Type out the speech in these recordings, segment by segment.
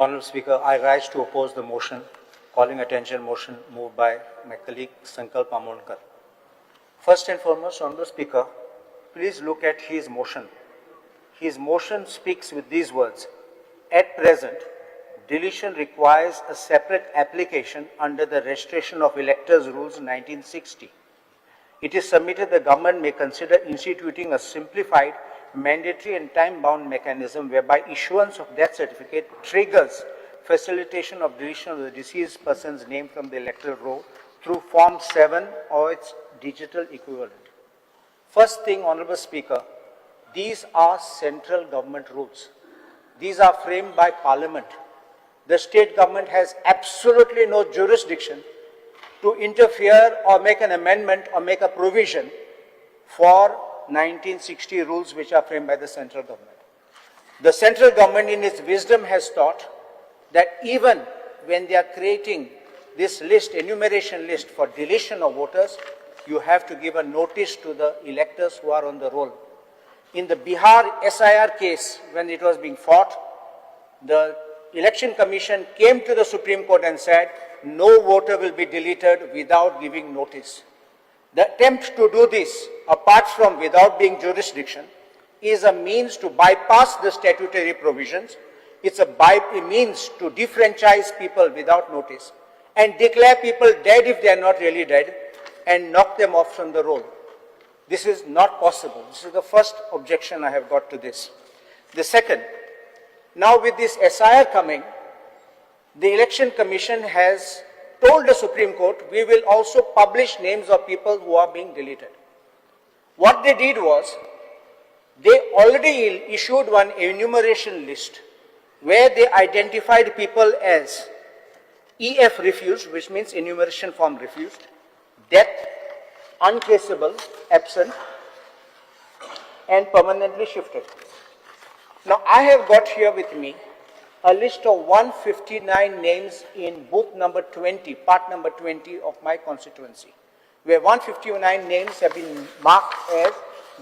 Honourable Speaker, I rise to oppose the motion, calling attention motion moved by my colleague Sankalp Amonkar. First and foremost, Honourable Speaker, please look at his motion. His motion speaks with these words: at present, deletion requires a separate application under the Registration of Electors Rules 1960. It is submitted the government may consider instituting a simplified, mandatory and time-bound mechanism whereby issuance of death certificate triggers facilitation of deletion of the deceased person's name from the electoral roll through Form 7 or its digital equivalent. First thing, Honourable Speaker, these are central government rules. These are framed by Parliament. The state government has absolutely no jurisdiction to interfere or make an amendment or make a provision for 1960 rules which are framed by the central government. The central government in its wisdom has thought that even when they are creating this list, enumeration list for deletion of voters, you have to give a notice to the electors who are on the roll. In the Bihar SIR case, when it was being fought, the Election Commission came to the Supreme Court and said, no voter will be deleted without giving notice. The attempt to do this, apart from without being jurisdiction, is a means to bypass the statutory provisions. It's a means to defranchise people without notice and declare people dead if they are not really dead and knock them off from the roll. This is not possible. This is the first objection I have got to this. The second, now with this SIR coming, the Election Commission has told the Supreme Court, we will also publish names of people who are being deleted. What they did was, they already issued one enumeration list where they identified people as EF refused, which means enumeration form refused, death, untraceable, absent, and permanently shifted. Now I have got here with me a list of 159 names in booth number 20, part number 20 of my constituency, where 159 names have been marked as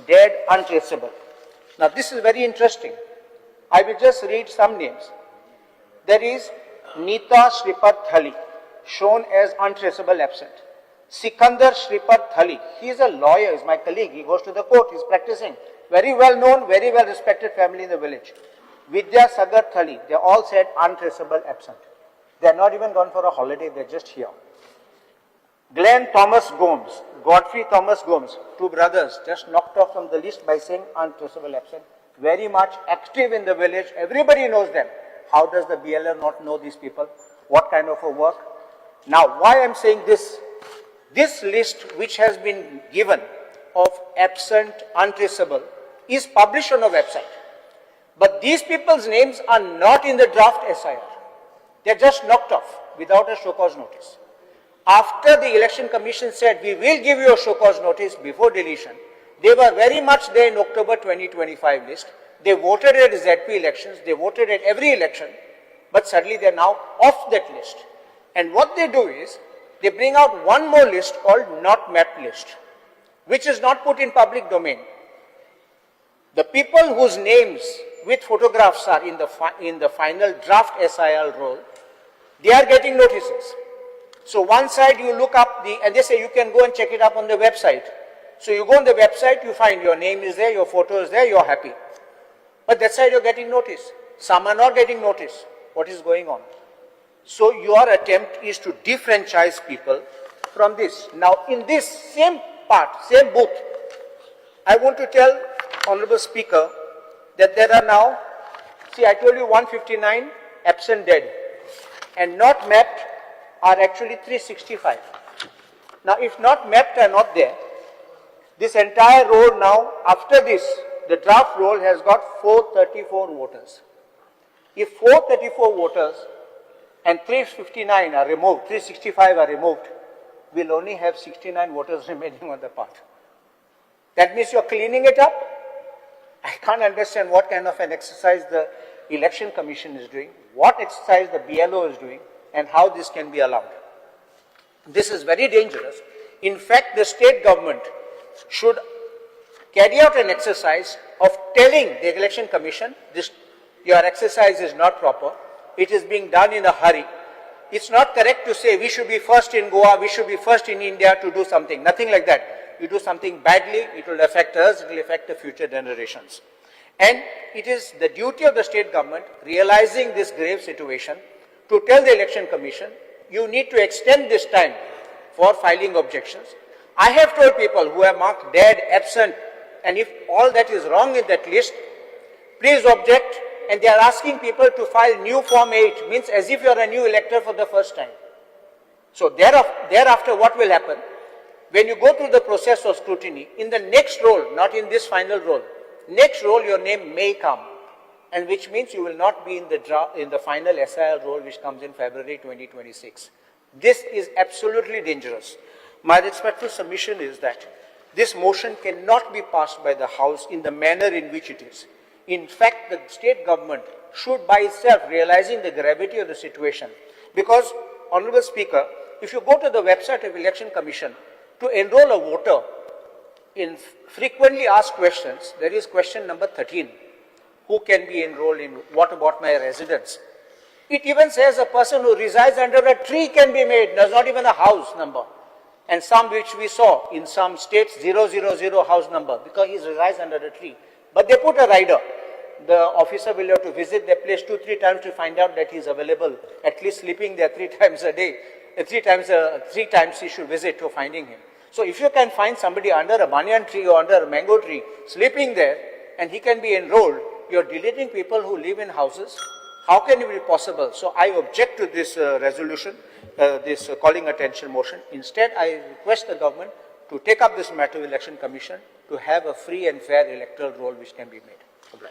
dead, untraceable. Now this is very interesting. I will just read some names. There is Neeta Sripat Thali, shown as untraceable, absent. Sikandar Sripat Thali, he is a lawyer, is my colleague, he goes to the court, he is practicing. Very well known, very well respected family in the village. Vidya Sagar Thali, they all said untraceable, absent. They are not even gone for a holiday, they are just here. Glenn Thomas Gomes, Godfrey Thomas Gomes, two brothers, just knocked off from the list by saying untraceable, absent. Very much active in the village, everybody knows them. How does the BLR not know these people? What kind of a work? Now, why I am saying this? This list which has been given of absent, untraceable, is published on a website. But these people's names are not in the draft SIR. They are just knocked off without a show cause notice. After the Election Commission said, we will give you a show cause notice before deletion, they were very much there in October 2025 list. They voted at ZP elections, they voted at every election, but suddenly they are now off that list. And what they do is, they bring out one more list called not mapped list, which is not put in public domain. The people whose names with photographs are in the final draft SIR roll, they are getting notices. So one side you look up and they say you can go and check it up on the website. So you go on the website, you find your name is there, your photo is there, you're happy. But that side you're getting notice. Some are not getting notice. What is going on? So your attempt is to defranchise people from this. Now in this same part, same booth, I want to tell Honorable Speaker that there are now, see I told you 159 absent dead and not mapped are actually 365. Now if not mapped are not there, this entire roll now, after this, the draft roll has got 434 voters. If 434 voters and 359 are removed, 365 are removed, we'll only have 69 voters remaining on the part. That means you're cleaning it up. I can't understand what kind of an exercise the Election Commission is doing, what exercise the BLO is doing, and how this can be allowed. This is very dangerous. In fact, the state government should carry out an exercise of telling the Election Commission, this, your exercise is not proper. it is being done in a hurry. It's not correct to say we should be first in Goa, we should be first in India to do something. Nothing like that. You do something badly, it will affect us, it will affect the future generations. And it is the duty of the state government, realizing this grave situation, to tell the election commission, you need to extend this time for filing objections. I have told people who have marked dead, absent, and if all that is wrong in that list, please object. And they are asking people to file new Form 8, means as if you are a new elector for the first time. So thereafter what will happen? When you go through the process of scrutiny, in the next roll, not in this final roll, next roll your name may come, and which means you will not be in the final SIR roll which comes in February 2026. This is absolutely dangerous. My respectful submission is that this motion cannot be passed by the House in the manner in which it is. In fact, the state government should by itself, realizing the gravity of the situation, because, Honorable Speaker, if you go to the website of Election Commission to enroll a voter in frequently asked questions, there is question number 13. Who can be enrolled in? What about my residence? It even says a person who resides under a tree can be made. There's not even a house number. And some which we saw in some states, 000 house number, because he resides under a tree. But they put a rider. The officer will have to visit their place 2-3 times to find out that he is available, at least sleeping there 3 times a day. 3 times he should visit to finding him. So if you can find somebody under a banyan tree or under a mango tree, sleeping there, and he can be enrolled, you're deleting people who live in houses. How can it be possible? So I object to this resolution, this calling attention motion. Instead, I request the government to take up this matter with Election Commission to have a free and fair electoral roll which can be made.